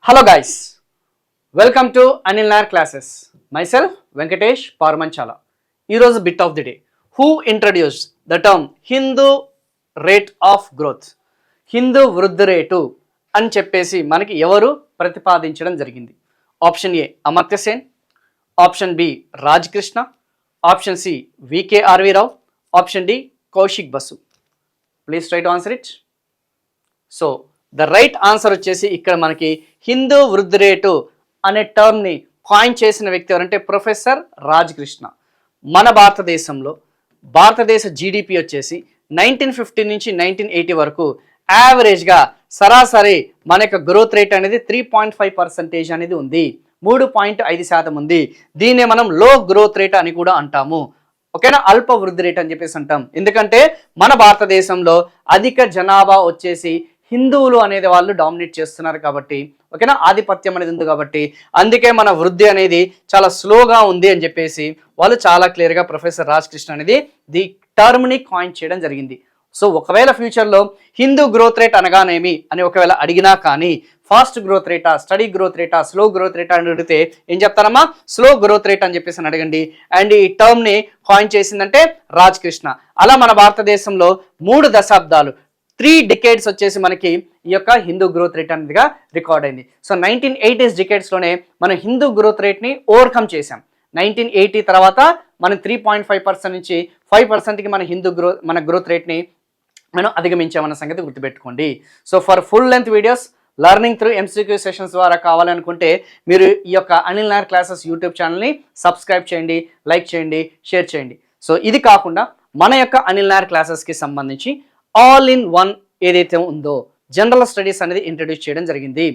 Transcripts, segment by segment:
Hello guys, welcome to Anil Nair classes. Myself Venkatesh Parmanchala. Here's a bit of the day. Who introduced the term Hindu rate of growth? Hindu వృద్ధి rate అని చెప్పేసి మనకి ఎవరు ప్రతిపాదించడం జరిగింది? Option A Amartya Sen, option B Raj Krishna, option C VKRV Rao, option D Kaushik Basu. Please try to answer it. So the right answer వచ్చేసి ఇక్కడ మనకి హిందూ వృద్ధి రేటు అనే టర్మ్ని కాయిన్ చేసిన వ్యక్తి ఎవరంటే ప్రొఫెసర్ రాజ్ కృష్ణ. మన భారతదేశ జీడిపి వచ్చేసి 1950 నుంచి 1980 వరకు యావరేజ్గా సరాసరి మన యొక్క గ్రోత్ రేట్ అనేది 3.5% అనేది ఉంది, 3.5% ఉంది. దీన్నే మనం లో గ్రోత్ రేట్ అని కూడా అంటాము. ఓకేనా, అల్ప వృద్ధి రేట్ అని చెప్పేసి అంటాం. ఎందుకంటే మన భారతదేశంలో అధిక జనాభా వచ్చేసి హిందువులు అనేది వాళ్ళు డామినేట్ చేస్తున్నారు కాబట్టి, ఓకేనా, ఆధిపత్యం అనేది ఉంది కాబట్టి అందుకే మన వృద్ధి అనేది చాలా స్లోగా ఉంది అని చెప్పేసి వాళ్ళు చాలా క్లియర్గా ప్రొఫెసర్ రాజ్ కృష్ణ అనేది ది టర్మ్ని కాయిన్ చేయడం జరిగింది. సో ఒకవేళ ఫ్యూచర్లో హిందూ గ్రోత్ రేట్ అనగానేమి అని ఒకవేళ అడిగినా కానీ ఫాస్ట్ గ్రోత్ రేటా, స్టడీ గ్రోత్ రేటా, స్లో గ్రోత్ రేటా అని అడిగితే ఏం చెప్తారమ్మా? స్లో గ్రోత్ రేట్ అని చెప్పేసి అడగండి. అండ్ ఈ టర్మ్ని కాయిన్ చేసిందంటే రాజ్ కృష్ణ. అలా మన భారతదేశంలో 3 దశాబ్దాలు 3 డికేడ్స్ వచ్చేసి మనకి ఈ యొక్క హిందూ గ్రోత్ రేట్ అనేదిగా రికార్డ్ అయింది. సో 1980s డికేడ్స్లోనే మనం హిందూ గ్రోత్ రేట్ని ఓవర్కమ్ చేసాం. 1980 తర్వాత మనం 3.5% నుంచి 5%కి మన గ్రోత్ రేట్ని మనం అధిగమించామన్న సంగతి గుర్తుపెట్టుకోండి. So for full length videos learning through MCQ sessions ద్వారా కావాలనుకుంటే మీరు ఈ యొక్క అనిల్ నాయర్ క్లాసెస్ యూట్యూబ్ ఛానల్ని సబ్స్క్రైబ్ చేయండి, లైక్ చేయండి, షేర్ చేయండి. సో ఇది కాకుండా మన యొక్క అనిల్ నాయర్ క్లాసెస్కి సంబంధించి ఆల్ ఇన్ వన్ ఏదైతే ఉందో జనరల్ స్టడీస్ అనేది ఇంట్రడ్యూస్ చేయడం జరిగింది.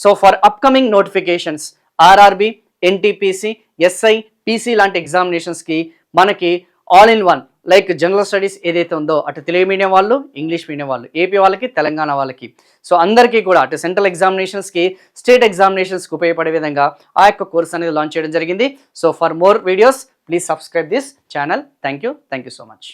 So for upcoming notifications RRB, NTPC, SI, PC లాంటి ఎగ్జామినేషన్స్కి మనకి all in one like general studies ఏదైతే ఉందో అటు తెలుగు మీడియం వాళ్ళు, ఇంగ్లీష్ మీడియం వాళ్ళు, ఏపీ వాళ్ళకి, తెలంగాణ వాళ్ళకి, సో అందరికీ కూడా అటు సెంట్రల్ ఎగ్జామినేషన్స్కి, స్టేట్ ఎగ్జామినేషన్స్కి ఉపయోగపడే విధంగా ఆ యొక్క కోర్స్ అనేది లాంచ్ చేయడం జరిగింది. So for more videos please subscribe this channel. Thank you so much.